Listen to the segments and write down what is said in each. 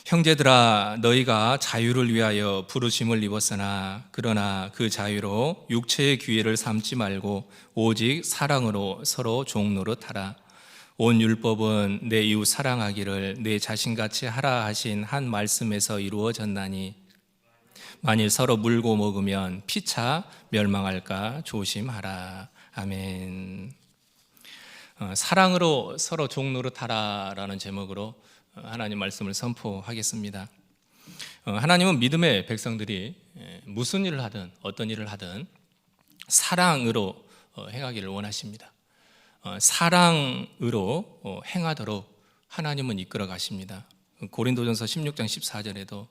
형제들아, 너희가 자유를 위하여 부르심을 입었으나 그러나 그 자유로 육체의 기회를 삼지 말고 오직 사랑으로 서로 종노릇하라. 온 율법은 내 이웃 사랑하기를 내 자신같이 하라 하신 한 말씀에서 이루어졌나니 만일 서로 물고 먹으면 피차 멸망할까 조심하라. 아멘. 사랑으로 서로 종노릇하라라는 제목으로 하나님 말씀을 선포하겠습니다. 하나님은 믿음의 백성들이 무슨 일을 하든 어떤 일을 하든 사랑으로 행하기를 원하십니다. 사랑으로 행하도록 하나님은 이끌어 가십니다. 고린도전서 16장 14절에도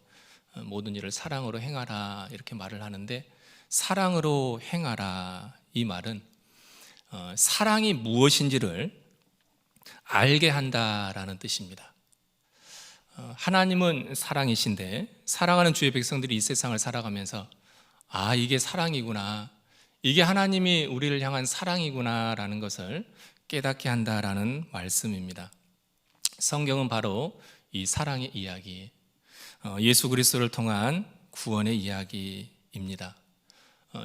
모든 일을 사랑으로 행하라 이렇게 말을 하는데, 사랑으로 행하라 이 말은 사랑이 무엇인지를 알게 한다라는 뜻입니다. 하나님은 사랑이신데 사랑하는 주의 백성들이 이 세상을 살아가면서 이게 사랑이구나, 이게 하나님이 우리를 향한 사랑이구나 라는 것을 깨닫게 한다라는 말씀입니다. 성경은 바로 이 사랑의 이야기, 예수 그리스도를 통한 구원의 이야기입니다.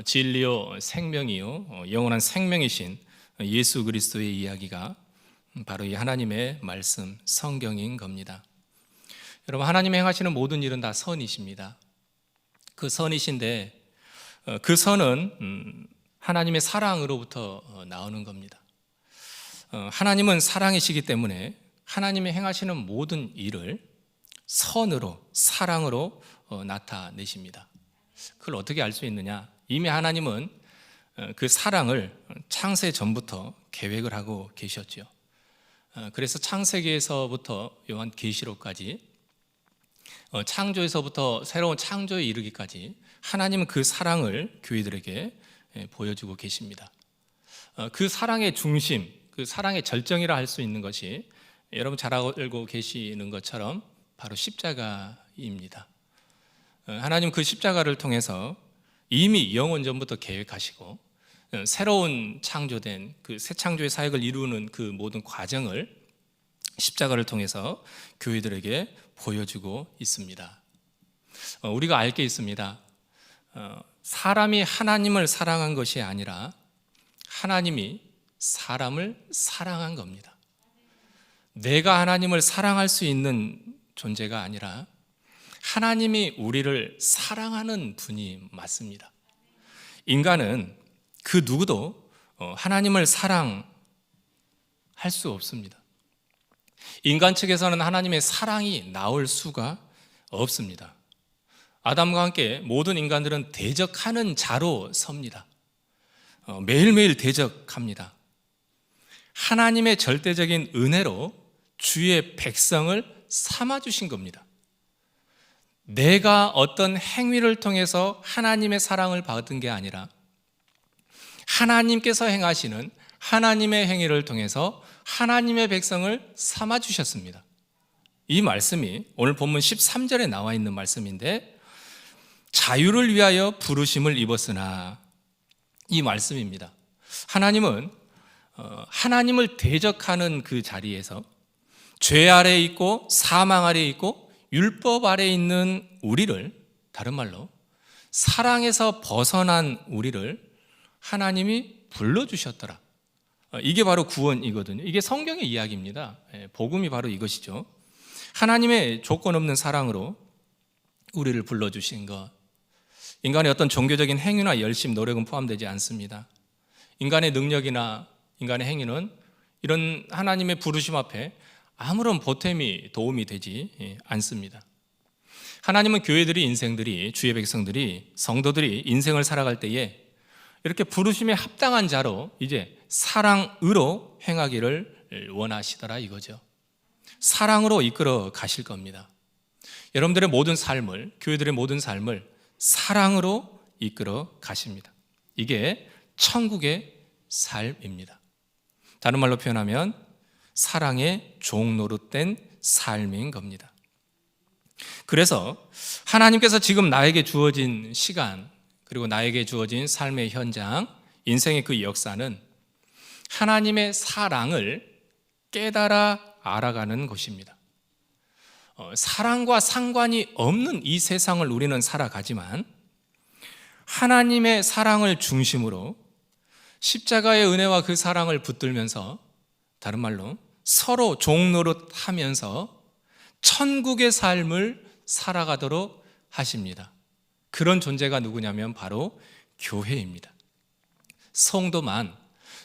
진리요 생명이요 영원한 생명이신 예수 그리스도의 이야기가 바로 이 하나님의 말씀 성경인 겁니다. 여러분, 하나님이 행하시는 모든 일은 다 선이십니다. 그 선이신데 그 선은 하나님의 사랑으로부터 나오는 겁니다. 하나님은 사랑이시기 때문에 하나님이 행하시는 모든 일을 선으로, 사랑으로 나타내십니다. 그걸 어떻게 알 수 있느냐? 이미 하나님은 그 사랑을 창세 전부터 계획을 하고 계셨죠. 그래서 창세기에서부터 요한계시록까지, 창조에서부터 새로운 창조에 이르기까지 하나님은 그 사랑을 교회들에게 보여주고 계십니다. 그 사랑의 중심, 그 사랑의 절정이라 할 수 있는 것이 여러분 잘 알고 계시는 것처럼 바로 십자가입니다. 하나님 그 십자가를 통해서 이미 영원 전부터 계획하시고 새로운 창조된 그 새 창조의 사역을 이루는 그 모든 과정을 십자가를 통해서 교회들에게 보여주고 있습니다. 우리가 알 게 있습니다. 사람이 하나님을 사랑한 것이 아니라 하나님이 사람을 사랑한 겁니다. 내가 하나님을 사랑할 수 있는 존재가 아니라 하나님이 우리를 사랑하는 분이 맞습니다. 인간은 그 누구도 하나님을 사랑할 수 없습니다. 인간 측에서는 하나님의 사랑이 나올 수가 없습니다. 아담과 함께 모든 인간들은 대적하는 자로 섭니다. 매일매일 대적합니다. 하나님의 절대적인 은혜로 주의 백성을 삼아주신 겁니다. 내가 어떤 행위를 통해서 하나님의 사랑을 받은 게 아니라 하나님께서 행하시는 하나님의 행위를 통해서 하나님의 백성을 삼아주셨습니다. 이 말씀이 오늘 본문 13절에 나와 있는 말씀인데, 자유를 위하여 부르심을 입었으나, 이 말씀입니다. 하나님은 하나님을 대적하는 그 자리에서 죄 아래에 있고 사망 아래에 있고 율법 아래에 있는 우리를, 다른 말로 사랑에서 벗어난 우리를 하나님이 불러주셨더라. 이게 바로 구원이거든요. 이게 성경의 이야기입니다. 복음이 바로 이것이죠. 하나님의 조건 없는 사랑으로 우리를 불러주신 것. 인간의 어떤 종교적인 행위나 열심, 노력은 포함되지 않습니다. 인간의 능력이나 인간의 행위는 이런 하나님의 부르심 앞에 아무런 보탬이 도움이 되지 않습니다. 하나님은 교회들이, 인생들이, 주의 백성들이, 성도들이 인생을 살아갈 때에 이렇게 부르심에 합당한 자로 이제 사랑으로 행하기를 원하시더라 이거죠. 사랑으로 이끌어 가실 겁니다. 여러분들의 모든 삶을, 교회들의 모든 삶을 사랑으로 이끌어 가십니다. 이게 천국의 삶입니다. 다른 말로 표현하면 사랑의 종노릇된 삶인 겁니다. 그래서 하나님께서 지금 나에게 주어진 시간, 그리고 나에게 주어진 삶의 현장, 인생의 그 역사는 하나님의 사랑을 깨달아 알아가는 것입니다. 사랑과 상관이 없는 이 세상을 우리는 살아가지만 하나님의 사랑을 중심으로 십자가의 은혜와 그 사랑을 붙들면서, 다른 말로 서로 종노릇하면서 천국의 삶을 살아가도록 하십니다. 그런 존재가 누구냐면 바로 교회입니다. 성도만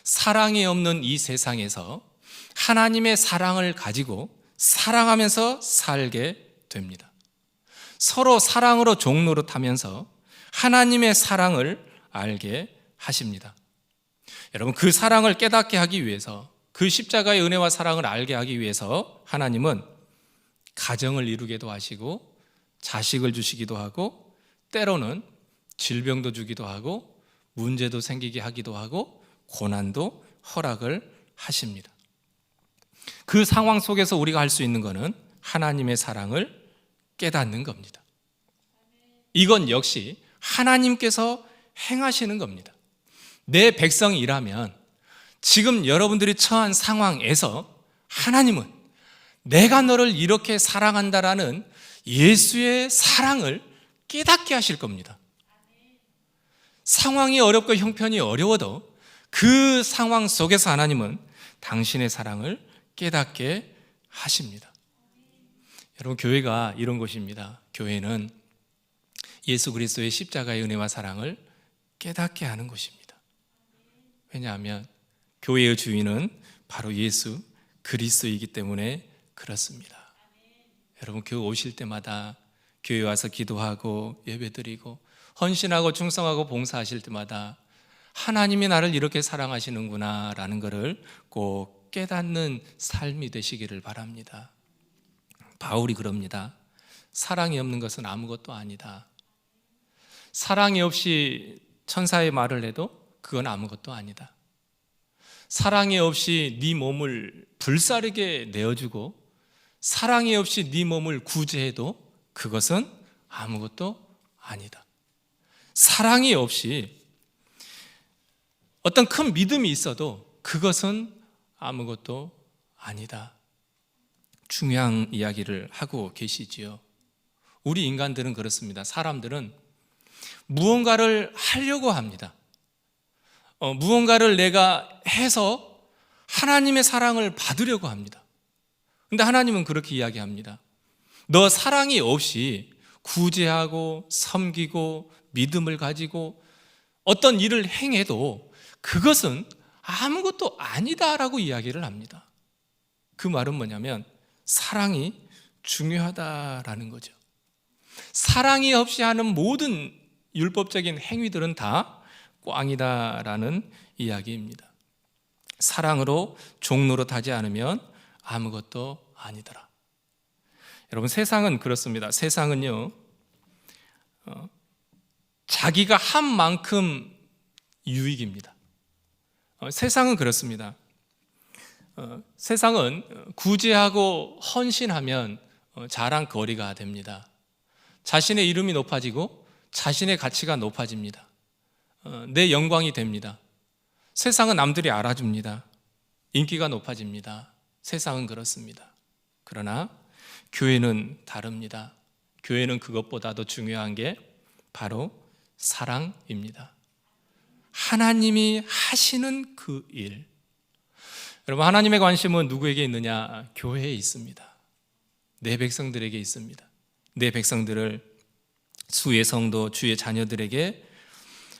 사랑이 없는 이 세상에서 하나님의 사랑을 가지고 사랑하면서 살게 됩니다. 서로 사랑으로 종노릇하면서 하나님의 사랑을 알게 하십니다. 여러분, 그 사랑을 깨닫게 하기 위해서, 그 십자가의 은혜와 사랑을 알게 하기 위해서 하나님은 가정을 이루게도 하시고 자식을 주시기도 하고 때로는 질병도 주기도 하고 문제도 생기게 하기도 하고 고난도 허락을 하십니다. 그 상황 속에서 우리가 할 수 있는 것은 하나님의 사랑을 깨닫는 겁니다. 이건 역시 하나님께서 행하시는 겁니다. 내 백성이라면 지금 여러분들이 처한 상황에서 하나님은 내가 너를 이렇게 사랑한다라는 예수의 사랑을 깨닫게 하실 겁니다. 상황이 어렵고 형편이 어려워도 그 상황 속에서 하나님은 당신의 사랑을 깨닫게 하십니다. 여러분, 교회가 이런 곳입니다. 교회는 예수 그리스도의 십자가의 은혜와 사랑을 깨닫게 하는 곳입니다. 왜냐하면 교회의 주인은 바로 예수 그리스도이기 때문에 그렇습니다. 여러분, 교회 오실 때마다, 교회 와서 기도하고 예배드리고 헌신하고 충성하고 봉사하실 때마다 하나님이 나를 이렇게 사랑하시는구나 라는 것을 꼭 깨닫는 삶이 되시기를 바랍니다. 바울이 그럽니다. 사랑이 없는 것은 아무것도 아니다. 사랑이 없이 천사의 말을 해도 그건 아무것도 아니다. 사랑이 없이 네 몸을 불사르게 내어주고 사랑이 없이 네 몸을 구제해도 그것은 아무것도 아니다. 사랑이 없이 어떤 큰 믿음이 있어도 그것은 아무것도 아니다. 중요한 이야기를 하고 계시지요. 우리 인간들은 그렇습니다. 사람들은 무언가를 하려고 합니다. 무언가를 내가 해서 하나님의 사랑을 받으려고 합니다. 근데 하나님은 그렇게 이야기합니다. 너 사랑이 없이 구제하고 섬기고 믿음을 가지고 어떤 일을 행해도 그것은 아무것도 아니다라고 이야기를 합니다. 그 말은 뭐냐면 사랑이 중요하다라는 거죠. 사랑이 없이 하는 모든 율법적인 행위들은 다 꽝이다라는 이야기입니다. 사랑으로 종노릇하지 않으면 아무것도 아니더라. 여러분, 세상은 그렇습니다. 세상은요, 자기가 한 만큼 유익입니다. 세상은 그렇습니다. 세상은 구제하고 헌신하면 자랑거리가 됩니다. 자신의 이름이 높아지고 자신의 가치가 높아집니다. 내 영광이 됩니다. 세상은 남들이 알아줍니다. 인기가 높아집니다. 세상은 그렇습니다. 그러나 교회는 다릅니다. 교회는 그것보다도 중요한 게 바로 사랑입니다. 하나님이 하시는 그 일. 여러분, 하나님의 관심은 누구에게 있느냐? 교회에 있습니다. 내 백성들에게 있습니다. 내 백성들을, 수의 성도, 주의 자녀들에게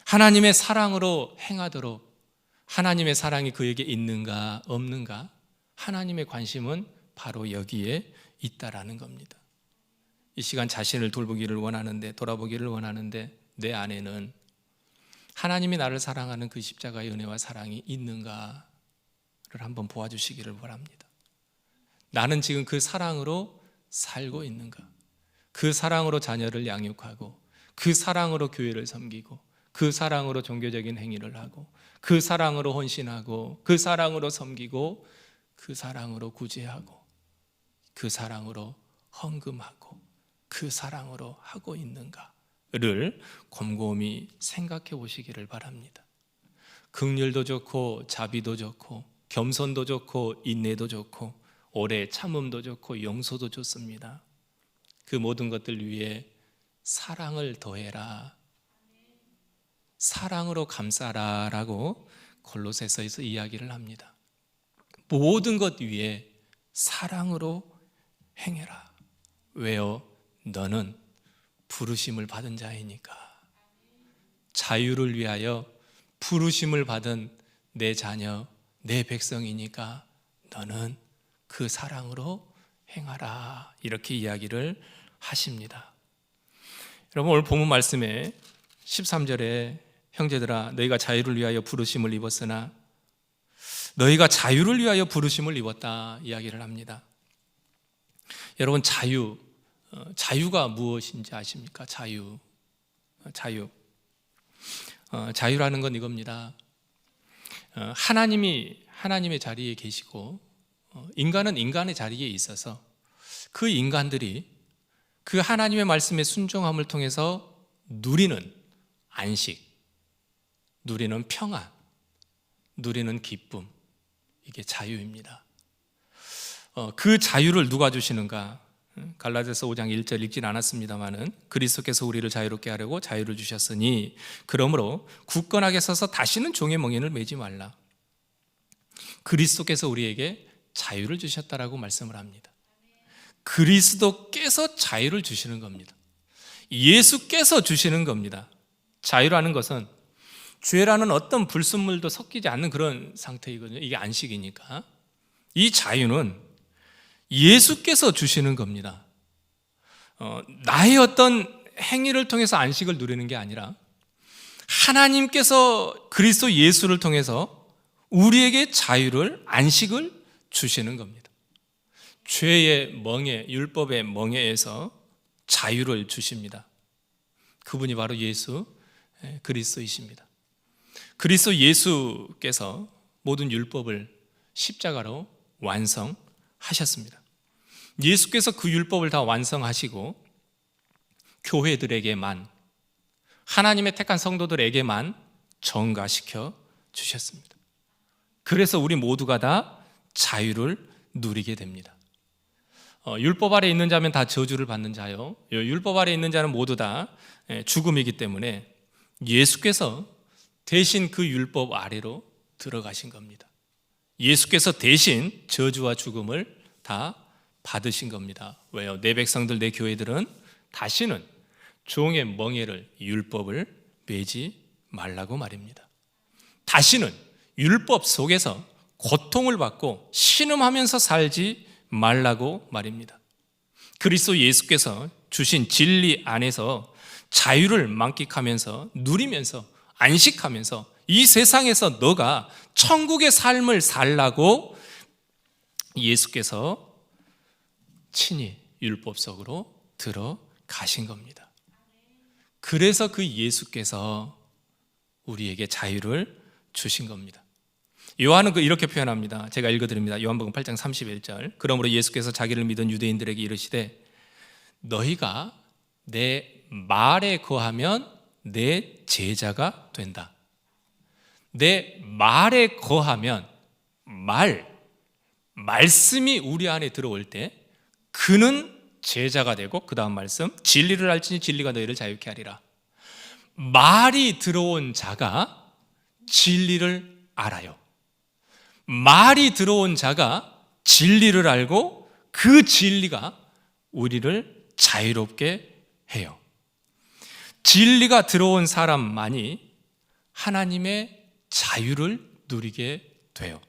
하나님의 사랑으로 행하도록, 하나님의 사랑이 그에게 있는가 없는가, 하나님의 관심은 바로 여기에 있다라는 겁니다. 이 시간 자신을 돌보기를 원하는데, 돌아보기를 원하는데 내 안에는 하나님이 나를 사랑하는 그 십자가의 은혜와 사랑이 있는가를 한번 보아주시기를 바랍니다. 나는 지금 그 사랑으로 살고 있는가? 그 사랑으로 자녀를 양육하고, 그 사랑으로 교회를 섬기고, 그 사랑으로 종교적인 행위를 하고, 그 사랑으로 헌신하고, 그 사랑으로 섬기고, 그 사랑으로 구제하고, 그 사랑으로 헌금하고, 그 사랑으로 하고 있는가를 곰곰이 생각해 보시기를 바랍니다. 긍휼도 좋고 자비도 좋고 겸손도 좋고 인내도 좋고 오래 참음도 좋고 용서도 좋습니다. 그 모든 것들 위에 사랑을 더해라. 사랑으로 감싸라 라고 골로새서에서 이야기를 합니다. 모든 것 위에 사랑으로 행해라. 왜요? 너는 부르심을 받은 자이니까. 자유를 위하여 부르심을 받은 내 자녀, 내 백성이니까 너는 그 사랑으로 행하라. 이렇게 이야기를 하십니다. 여러분, 오늘 본문 말씀에 13절에 형제들아 너희가 자유를 위하여 부르심을 입었으나 너희가 자유를 위하여 부르심을 입었다 이야기를 합니다. 여러분, 자유가 무엇인지 아십니까? 자유라는 건 이겁니다. 하나님의 자리에 계시고 인간은 인간의 자리에 있어서 그 인간들이 그 하나님의 말씀에 순종함을 통해서 누리는 안식, 누리는 평안, 누리는 기쁨, 이게 자유입니다. 그 자유를 누가 주시는가? 갈라디아서 5장 1절 읽진 않았습니다마는 그리스도께서 우리를 자유롭게 하려고 자유를 주셨으니 그러므로 굳건하게 서서 다시는 종의 멍에를 매지 말라. 그리스도께서 우리에게 자유를 주셨다라고 말씀을 합니다. 그리스도께서 자유를 주시는 겁니다. 예수께서 주시는 겁니다. 자유라는 것은 죄라는 어떤 불순물도 섞이지 않는 그런 상태이거든요. 이게 안식이니까. 이 자유는 예수께서 주시는 겁니다. 나의 어떤 행위를 통해서 안식을 누리는 게 아니라 하나님께서 그리스도 예수를 통해서 우리에게 자유를, 안식을 주시는 겁니다. 죄의 멍에, 율법의 멍에에서 자유를 주십니다. 그분이 바로 예수 그리스도이십니다. 그리스도 예수께서 모든 율법을 십자가로 완성하셨습니다. 예수께서 그 율법을 다 완성하시고 교회들에게만, 하나님의 택한 성도들에게만 전가시켜 주셨습니다. 그래서 우리 모두가 다 자유를 누리게 됩니다. 율법 아래 있는 자면 다 저주를 받는 자요, 율법 아래 있는 자는 모두 다 죽음이기 때문에 예수께서 대신 그 율법 아래로 들어가신 겁니다. 예수께서 대신 저주와 죽음을 다 받으신 겁니다. 왜요? 내 백성들, 내 교회들은 다시는 종의 멍에를, 율법을 매지 말라고 말입니다. 다시는 율법 속에서 고통을 받고 신음하면서 살지 말라고 말입니다. 그리스도 예수께서 주신 진리 안에서 자유를 만끽하면서 누리면서 안식하면서 이 세상에서 너가 천국의 삶을 살라고 예수께서 친히 율법 속으로 들어가신 겁니다. 그래서 그 예수께서 우리에게 자유를 주신 겁니다. 요한은 이렇게 표현합니다. 제가 읽어드립니다. 요한복음 8장 31절. 그러므로 예수께서 자기를 믿은 유대인들에게 이르시되 너희가 내 말에 거하면 내 제자가 된다. 내 말에 거하면, 말씀이 우리 안에 들어올 때 그는 제자가 되고, 그 다음 말씀, 진리를 알지니 진리가 너희를 자유케 하리라. 말이 들어온 자가 진리를 알아요. 말이 들어온 자가 진리를 알고 그 진리가 우리를 자유롭게 해요. 진리가 들어온 사람만이 하나님의 자유를 누리게 돼요.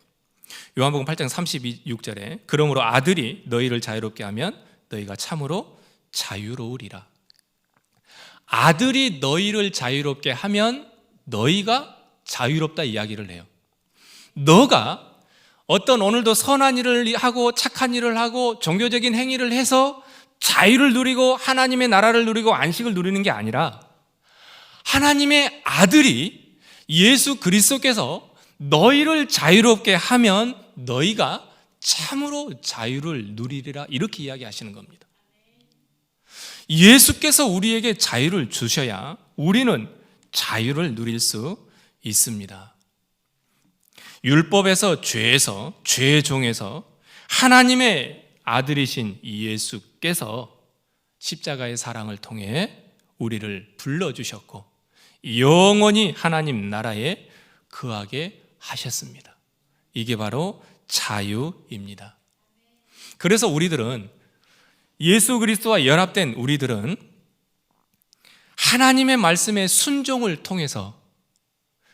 요한복음 8장 36절에 그러므로 아들이 너희를 자유롭게 하면 너희가 참으로 자유로우리라. 아들이 너희를 자유롭게 하면 너희가 자유롭다 이야기를 해요. 너가 어떤 오늘도 선한 일을 하고 착한 일을 하고 종교적인 행위를 해서 자유를 누리고 하나님의 나라를 누리고 안식을 누리는 게 아니라 하나님의 아들이 예수 그리스도께서 너희를 자유롭게 하면 너희가 참으로 자유를 누리리라, 이렇게 이야기하시는 겁니다. 예수께서 우리에게 자유를 주셔야 우리는 자유를 누릴 수 있습니다. 율법에서, 죄에서, 죄의 종에서 하나님의 아들이신 예수께서 십자가의 사랑을 통해 우리를 불러주셨고 영원히 하나님 나라에 거하게 하셨습니다. 이게 바로 자유입니다. 그래서 우리들은, 예수 그리스도와 연합된 우리들은 하나님의 말씀의 순종을 통해서,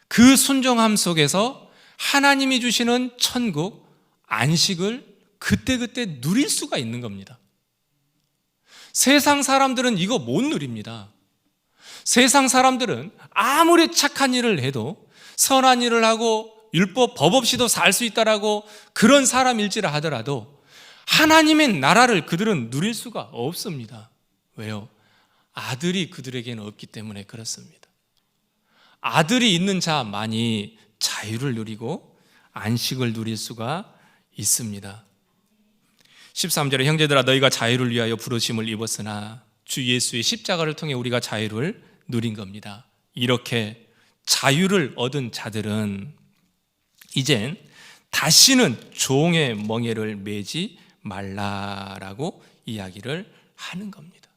그 순종함 속에서 하나님이 주시는 천국, 안식을 그때그때 누릴 수가 있는 겁니다. 세상 사람들은 이거 못 누립니다. 세상 사람들은 아무리 착한 일을 해도, 선한 일을 하고 율법 법 없이도 살 수 있다라고 그런 사람일지라 하더라도 하나님의 나라를 그들은 누릴 수가 없습니다. 왜요? 아들이 그들에게는 없기 때문에 그렇습니다. 아들이 있는 자만이 자유를 누리고 안식을 누릴 수가 있습니다. 13절에 형제들아 너희가 자유를 위하여 부르심을 입었으나 주 예수의 십자가를 통해 우리가 자유를 누린 겁니다. 이렇게 자유를 얻은 자들은 이젠 다시는 종의 멍에를 매지 말라라고 이야기를 하는 겁니다.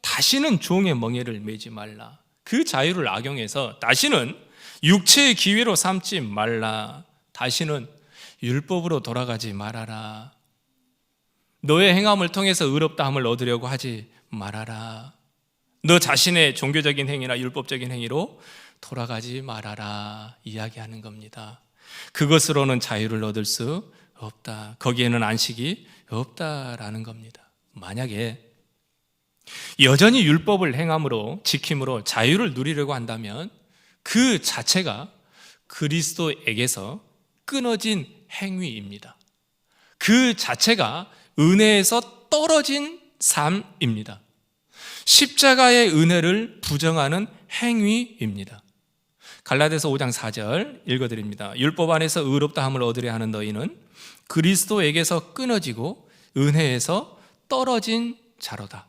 다시는 종의 멍에를 매지 말라. 그 자유를 악용해서 다시는 육체의 기회로 삼지 말라. 다시는 율법으로 돌아가지 말아라. 너의 행함을 통해서 의롭다함을 얻으려고 하지 말아라. 너 자신의 종교적인 행위나 율법적인 행위로 돌아가지 말아라 이야기하는 겁니다. 그것으로는 자유를 얻을 수 없다. 거기에는 안식이 없다라는 겁니다. 만약에 여전히 율법을 행함으로, 지킴으로 자유를 누리려고 한다면 그 자체가 그리스도에게서 끊어진 행위입니다. 그 자체가 은혜에서 떨어진 삶입니다. 십자가의 은혜를 부정하는 행위입니다. 갈라디아서 5장 4절 읽어드립니다. 율법 안에서 의롭다함을 얻으려 하는 너희는 그리스도에게서 끊어지고 은혜에서 떨어진 자로다.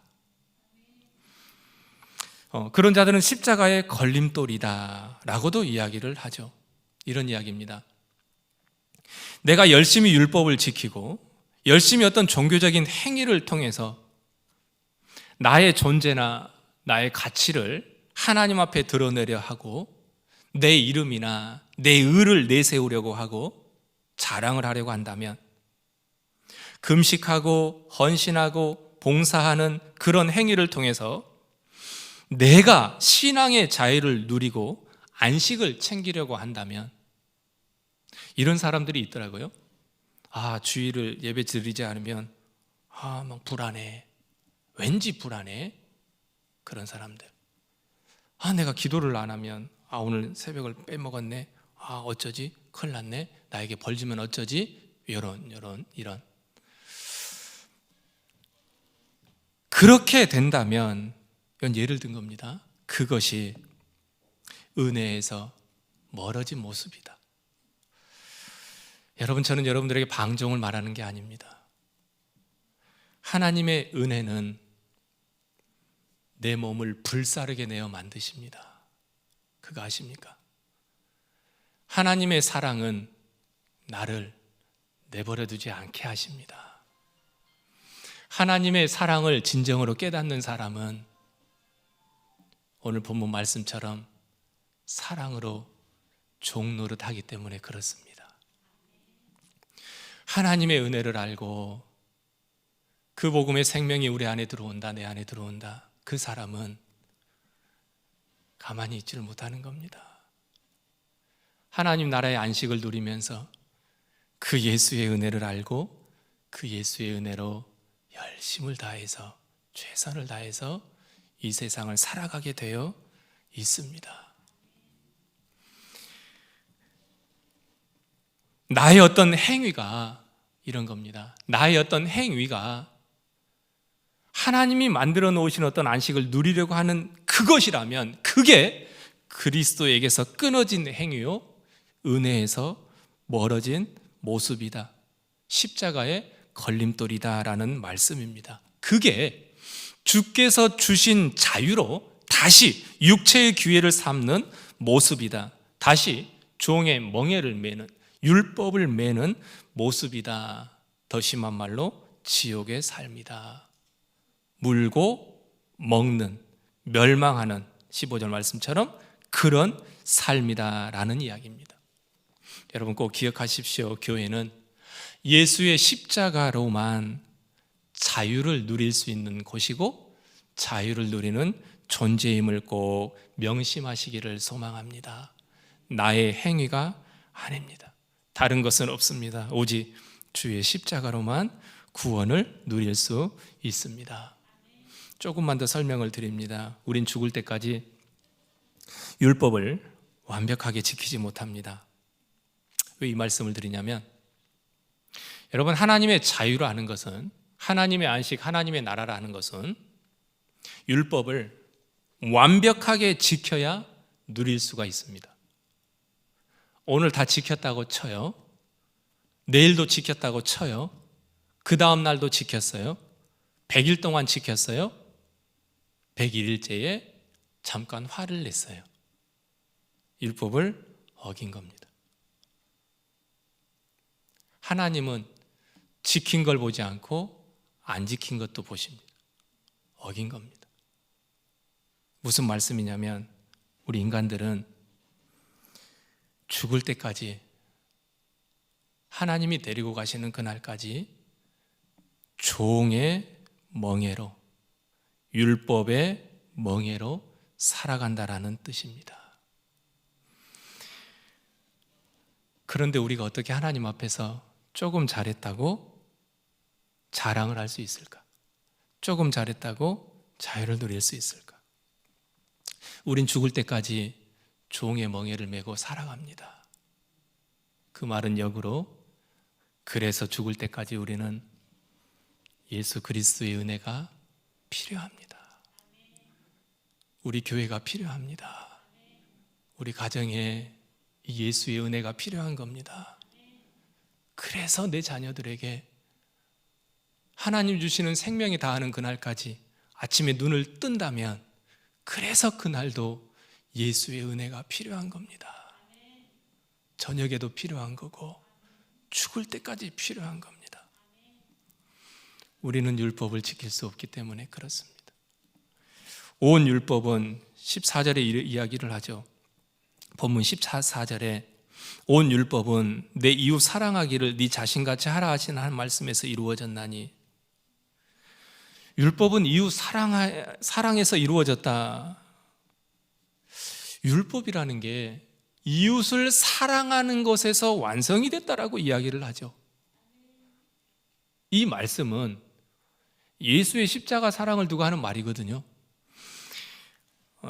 그런 자들은 십자가의 걸림돌이다 라고도 이야기를 하죠. 이런 이야기입니다. 내가 열심히 율법을 지키고 열심히 어떤 종교적인 행위를 통해서 나의 존재나 나의 가치를 하나님 앞에 드러내려 하고 내 이름이나 내 의를 내세우려고 하고 자랑을 하려고 한다면, 금식하고 헌신하고 봉사하는 그런 행위를 통해서 내가 신앙의 자유를 누리고 안식을 챙기려고 한다면, 이런 사람들이 있더라고요. 주일을 예배 드리지 않으면 막 불안해. 왠지 불안해. 그런 사람들. 내가 기도를 안 하면 오늘 새벽을 빼먹었네. 어쩌지? 큰일 났네. 나에게 벌 주면 어쩌지? 이런. 그렇게 된다면, 이건 예를 든 겁니다. 그것이 은혜에서 멀어진 모습이다. 여러분, 저는 여러분들에게 방종을 말하는 게 아닙니다. 하나님의 은혜는 내 몸을 불사르게 내어 만드십니다. 그거 아십니까? 하나님의 사랑은 나를 내버려 두지 않게 하십니다. 하나님의 사랑을 진정으로 깨닫는 사람은 오늘 본문 말씀처럼 사랑으로 종노릇하기 때문에 그렇습니다. 하나님의 은혜를 알고 그 복음의 생명이 우리 안에 들어온다, 내 안에 들어온다. 그 사람은 가만히 있지를 못하는 겁니다. 하나님 나라의 안식을 누리면서 그 예수의 은혜를 알고 그 예수의 은혜로 열심을 다해서, 최선을 다해서 이 세상을 살아가게 되어 있습니다. 나의 어떤 행위가 이런 겁니다. 나의 어떤 행위가 하나님이 만들어 놓으신 어떤 안식을 누리려고 하는 그것이라면 그게 그리스도에게서 끊어진 행위요, 은혜에서 멀어진 모습이다. 십자가의 걸림돌이다라는 말씀입니다. 그게 주께서 주신 자유로 다시 육체의 기회를 삼는 모습이다. 다시 종의 멍에를 매는, 율법을 매는 모습이다. 더 심한 말로 지옥의 삶이다. 물고 먹는, 멸망하는 15절 말씀처럼 그런 삶이다라는 이야기입니다. 여러분 꼭 기억하십시오. 교회는 예수의 십자가로만 자유를 누릴 수 있는 곳이고 자유를 누리는 존재임을 꼭 명심하시기를 소망합니다. 나의 행위가 아닙니다. 다른 것은 없습니다. 오직 주의 십자가로만 구원을 누릴 수 있습니다. 조금만 더 설명을 드립니다. 우린 죽을 때까지 율법을 완벽하게 지키지 못합니다. 왜 이 말씀을 드리냐면, 여러분 하나님의 자유를 아는 것은, 하나님의 안식, 하나님의 나라를 아는 것은 율법을 완벽하게 지켜야 누릴 수가 있습니다. 오늘 다 지켰다고 쳐요. 내일도 지켰다고 쳐요. 그 다음 날도 지켰어요. 100일 동안 지켰어요. 101일째에 잠깐 화를 냈어요. 율법을 어긴 겁니다. 하나님은 지킨 걸 보지 않고 안 지킨 것도 보십니다. 어긴 겁니다. 무슨 말씀이냐면, 우리 인간들은 죽을 때까지, 하나님이 데리고 가시는 그날까지 종의 멍에로, 율법의 멍에로 살아간다라는 뜻입니다. 그런데 우리가 어떻게 하나님 앞에서 조금 잘했다고 자랑을 할 수 있을까? 조금 잘했다고 자유를 누릴 수 있을까? 우린 죽을 때까지 종의 멍에를 메고 살아갑니다. 그 말은 역으로, 그래서 죽을 때까지 우리는 예수 그리스도의 은혜가 필요합니다. 우리 교회가 필요합니다. 우리 가정에 이 예수의 은혜가 필요한 겁니다. 그래서 내 자녀들에게 하나님 주시는 생명이 다하는 그날까지 아침에 눈을 뜬다면, 그래서 그날도 예수의 은혜가 필요한 겁니다. 저녁에도 필요한 거고 죽을 때까지 필요한 겁니다. 우리는 율법을 지킬 수 없기 때문에 그렇습니다. 온 율법은 14절에 이야기를 하죠. 본문 14절에 온 율법은 내 이웃 사랑하기를 네 자신같이 하라 하시는 한 말씀에서 이루어졌나니, 율법은 이웃 사랑에서 이루어졌다. 율법이라는 게 이웃을 사랑하는 것에서 완성이 됐다라고 이야기를 하죠. 이 말씀은 예수의 십자가 사랑을 두고 하는 말이거든요.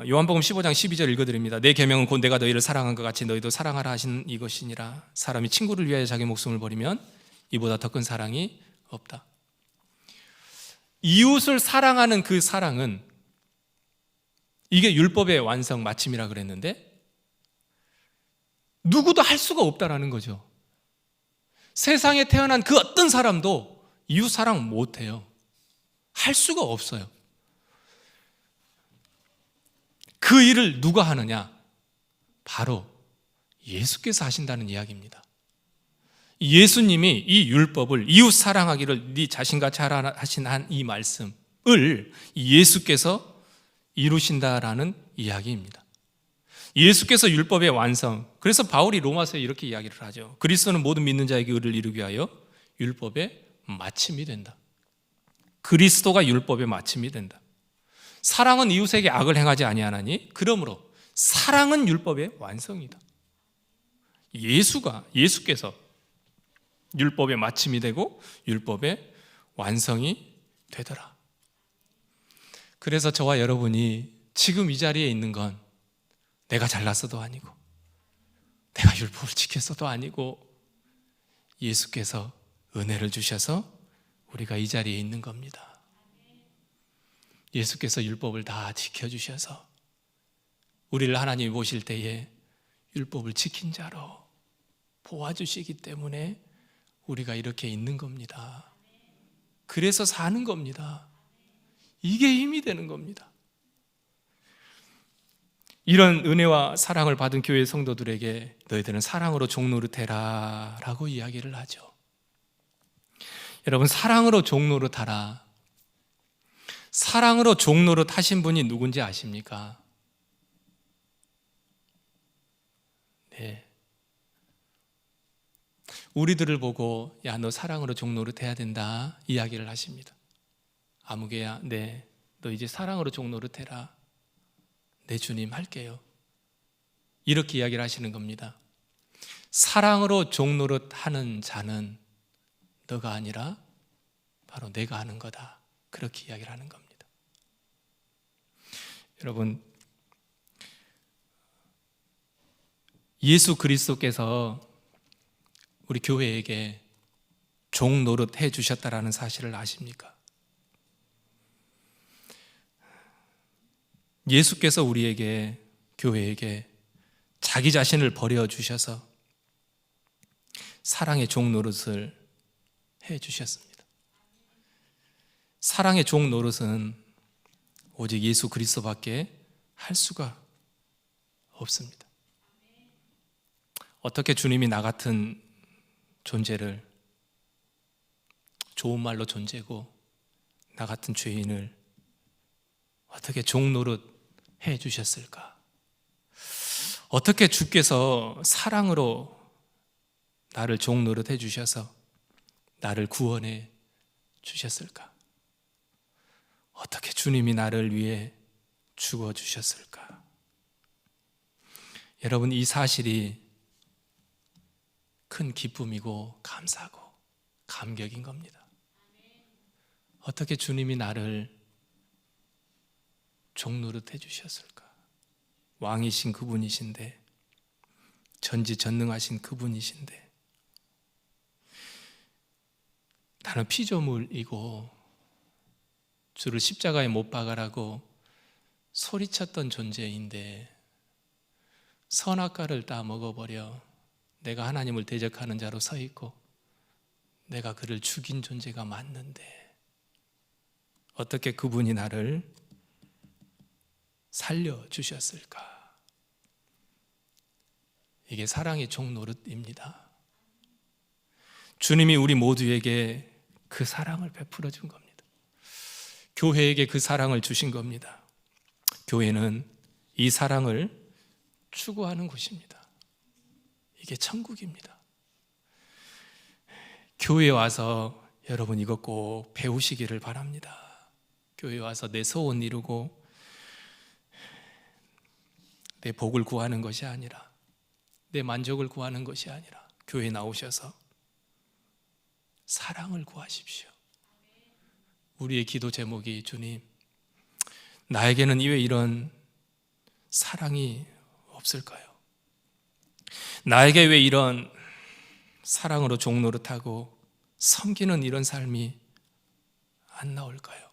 요한복음 15장 12절 읽어드립니다. 내 계명은 곧 내가 너희를 사랑한 것 같이 너희도 사랑하라 하신 이것이니라. 사람이 친구를 위하여 자기 목숨을 버리면 이보다 더 큰 사랑이 없다. 이웃을 사랑하는 그 사랑은, 이게 율법의 완성 마침이라 그랬는데, 누구도 할 수가 없다라는 거죠. 세상에 태어난 그 어떤 사람도 이웃 사랑 못해요. 할 수가 없어요. 그 일을 누가 하느냐? 바로 예수께서 하신다는 이야기입니다. 예수님이 이 율법을, 이웃 사랑하기를 네 자신같이 하라 하신 한 이 말씀을 예수께서 이루신다라는 이야기입니다. 예수께서 율법의 완성, 그래서 바울이 로마서에 이렇게 이야기를 하죠. 그리스도는 모든 믿는 자에게 의를 이루기 위하여 율법의 마침이 된다. 그리스도가 율법의 마침이 된다. 사랑은 이웃에게 악을 행하지 아니하나니 그러므로 사랑은 율법의 완성이다. 예수께서 율법의 마침이 되고 율법의 완성이 되더라. 그래서 저와 여러분이 지금 이 자리에 있는 건 내가 잘났어도 아니고 내가 율법을 지켰어도 아니고 예수께서 은혜를 주셔서 우리가 이 자리에 있는 겁니다. 예수께서 율법을 다 지켜주셔서 우리를 하나님이 보실 때에 율법을 지킨 자로 보아주시기 때문에 우리가 이렇게 있는 겁니다. 그래서 사는 겁니다. 이게 힘이 되는 겁니다. 이런 은혜와 사랑을 받은 교회 성도들에게 너희들은 사랑으로 종노릇해라 라고 이야기를 하죠. 여러분, 사랑으로 종노릇하라. 사랑으로 종노릇 하신 분이 누군지 아십니까? 네. 우리들을 보고 야, 너 사랑으로 종노릇 해야 된다 이야기를 하십니다. 아무개야, 네, 너 이제 사랑으로 종노릇 해라. 네, 주님 할게요. 이렇게 이야기를 하시는 겁니다. 사랑으로 종노릇 하는 자는 너가 아니라 바로 내가 하는 거다. 그렇게 이야기를 하는 겁니다. 여러분, 예수 그리스도께서 우리 교회에게 종노릇 해 주셨다라는 사실을 아십니까? 예수께서 우리에게, 교회에게 자기 자신을 버려주셔서 사랑의 종노릇을 해 주셨습니다. 사랑의 종노릇은 오직 예수 그리스도밖에 할 수가 없습니다. 어떻게 주님이 나 같은 존재를, 좋은 말로 존재고 나 같은 죄인을 어떻게 종노릇 해 주셨을까? 어떻게 주께서 사랑으로 나를 종노릇 해 주셔서 나를 구원해 주셨을까? 어떻게 주님이 나를 위해 죽어 주셨을까? 여러분, 이 사실이 큰 기쁨이고 감사고 감격인 겁니다. 어떻게 주님이 나를 종노릇 해 주셨을까? 왕이신 그분이신데, 전지전능하신 그분이신데, 나는 피조물이고 주를 십자가에 못 박아라고 소리쳤던 존재인데 선악과를 다 먹어버려 내가 하나님을 대적하는 자로 서 있고 내가 그를 죽인 존재가 맞는데 어떻게 그분이 나를 살려주셨을까? 이게 사랑의 종노릇입니다. 주님이 우리 모두에게 그 사랑을 베풀어 준 겁니다. 교회에게 그 사랑을 주신 겁니다. 교회는 이 사랑을 추구하는 곳입니다. 이게 천국입니다. 교회에 와서 여러분 이거 꼭 배우시기를 바랍니다. 교회에 와서 내 소원 이루고 내 복을 구하는 것이 아니라, 내 만족을 구하는 것이 아니라 교회에 나오셔서 사랑을 구하십시오. 우리의 기도 제목이 주님, 나에게는 왜 이런 사랑이 없을까요? 나에게 왜 이런 사랑으로 종노릇하고 섬기는 이런 삶이 안 나올까요?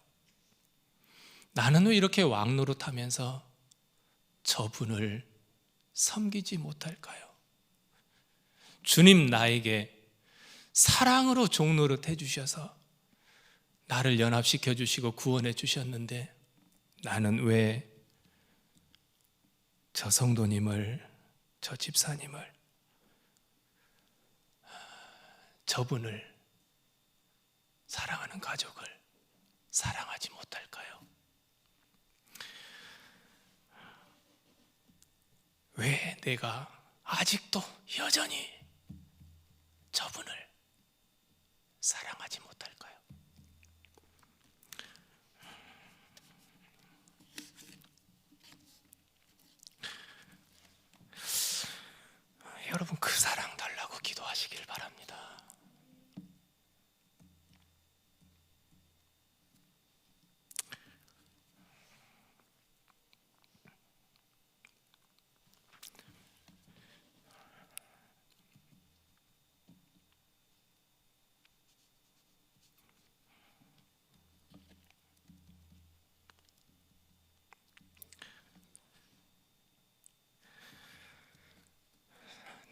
나는 왜 이렇게 왕노릇하면서 저분을 섬기지 못할까요? 주님, 나에게 사랑으로 종노릇 해주셔서 나를 연합시켜 주시고 구원해 주셨는데 나는 왜 저 성도님을, 저 집사님을, 저분을, 사랑하는 가족을 사랑하지 못할까요? 왜 내가 아직도 여전히 저분을 사랑하지 못할까요? 여러분, 그 사랑 달라고 기도하시길 바랍니다.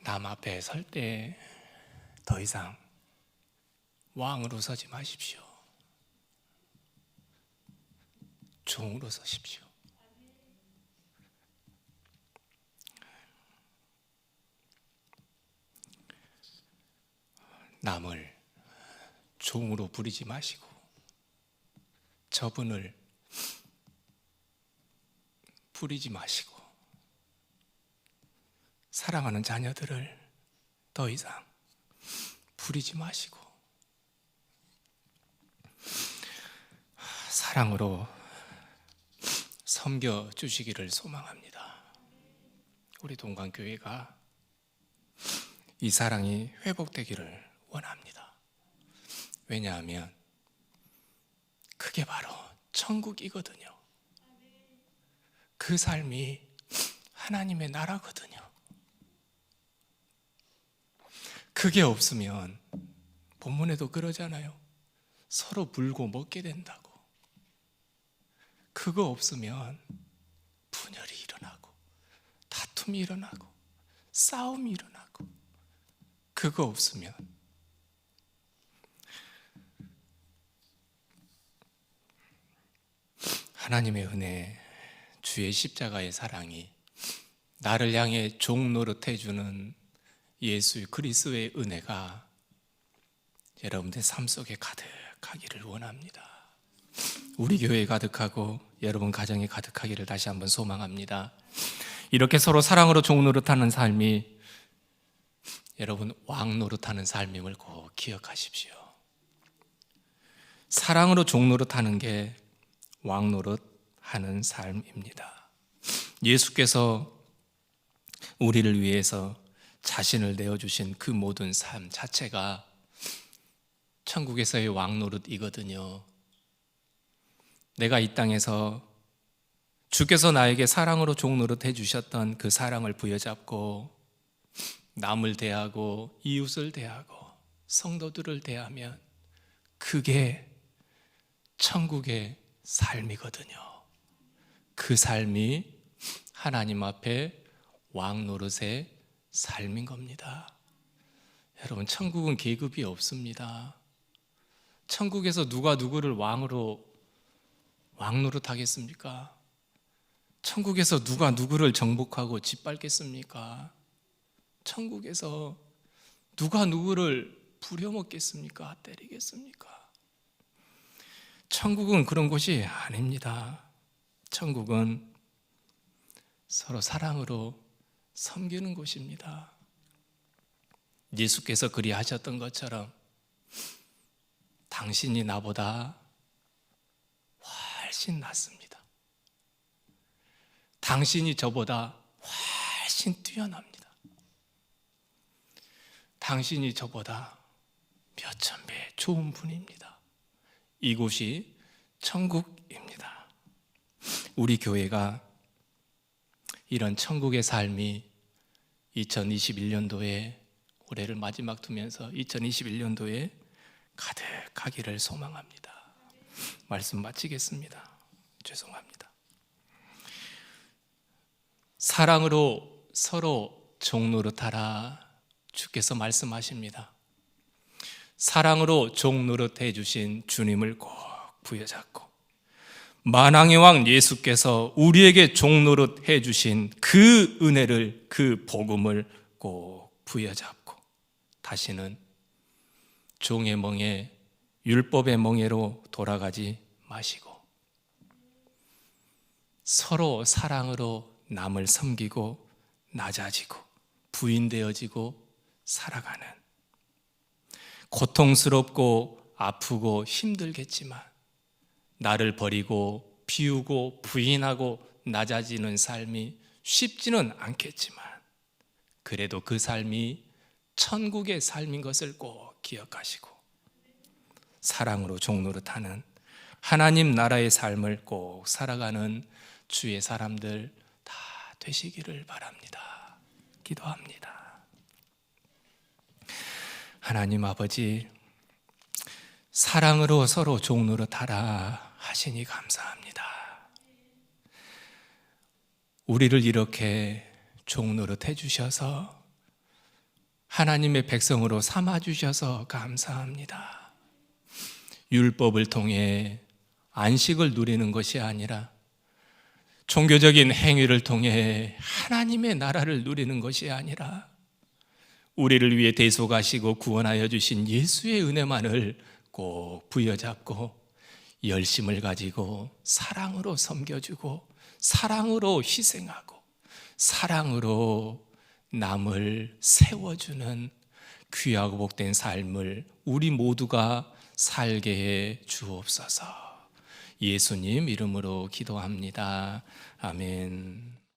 남 앞에 설 때 더 이상 왕으로 서지 마십시오. 종으로 서십시오. 남을 종으로 부리지 마시고 저분을 부리지 마시고 사랑하는 자녀들을 더 이상 부리지 마시고 사랑으로 섬겨 주시기를 소망합니다. 우리 동강교회가 이 사랑이 회복되기를 원합니다. 왜냐하면 그게 바로 천국이거든요. 그 삶이 하나님의 나라거든요. 그게 없으면 본문에도 그러잖아요. 서로 물고 먹게 된다고. 그거 없으면 분열이 일어나고 다툼이 일어나고 싸움이 일어나고 그거 없으면 하나님의 은혜, 주의 십자가의 사랑이 나를 향해 종 노릇해주는 예수 그리스도의 은혜가 여러분들 삶 속에 가득하기를 원합니다. 우리 교회에 가득하고 여러분 가정에 가득하기를 다시 한번 소망합니다. 이렇게 서로 사랑으로 종 노릇하는 삶이 여러분 왕 노릇하는 삶임을 꼭 기억하십시오. 사랑으로 종 노릇하는 게 왕 노릇하는 삶입니다. 예수께서 우리를 위해서 자신을 내어주신 그 모든 삶 자체가 천국에서의 왕 노릇이거든요. 내가 이 땅에서 주께서 나에게 사랑으로 종 노릇해 주셨던 그 사랑을 부여잡고 남을 대하고 이웃을 대하고 성도들을 대하면 그게 천국의 삶이거든요. 그 삶이 하나님 앞에 왕 노릇의 삶인 겁니다. 여러분, 천국은 계급이 없습니다. 천국에서 누가 누구를 왕 노릇 하겠습니까? 천국에서 누가 누구를 정복하고 짓밟겠습니까? 천국에서 누가 누구를 부려먹겠습니까? 때리겠습니까? 천국은 그런 곳이 아닙니다. 천국은 서로 사랑으로 섬기는 곳입니다. 예수께서 그리하셨던 것처럼 당신이 나보다 훨씬 낫습니다. 당신이 저보다 훨씬 뛰어납니다. 당신이 저보다 몇천 배 좋은 분입니다. 이곳이 천국입니다. 우리 교회가 이런 천국의 삶이 2021년도에 올해를 마지막 두면서 2021년도에 가득하기를 소망합니다. 말씀 마치겠습니다. 죄송합니다. 사랑으로 서로 종 노릇하라 주께서 말씀하십니다. 사랑으로 종 노릇해 주신 주님을 꼭 부여잡고 만왕의 왕 예수께서 우리에게 종 노릇해 주신 그 은혜를, 그 복음을 꼭 부여잡고 다시는 종의 멍에, 율법의 멍에로 돌아가지 마시고 서로 사랑으로 남을 섬기고 낮아지고 부인되어지고 살아가는, 고통스럽고 아프고 힘들겠지만 나를 버리고 비우고 부인하고 낮아지는 삶이 쉽지는 않겠지만 그래도 그 삶이 천국의 삶인 것을 꼭 기억하시고 사랑으로 종 노릇하는 하나님 나라의 삶을 꼭 살아가는 주의 사람들 다 되시기를 바랍니다. 기도합니다. 하나님 아버지, 사랑으로 서로 종 노릇하라 하시니 감사합니다. 우리를 이렇게 종 노릇해 주셔서 하나님의 백성으로 삼아 주셔서 감사합니다. 율법을 통해 안식을 누리는 것이 아니라 종교적인 행위를 통해 하나님의 나라를 누리는 것이 아니라 우리를 위해 대속하시고 구원하여 주신 예수의 은혜만을 꼭 부여잡고 열심을 가지고 사랑으로 섬겨주고 사랑으로 희생하고 사랑으로 남을 세워주는 귀하고 복된 삶을 우리 모두가 살게 해 주옵소서. 예수님 이름으로 기도합니다. 아멘.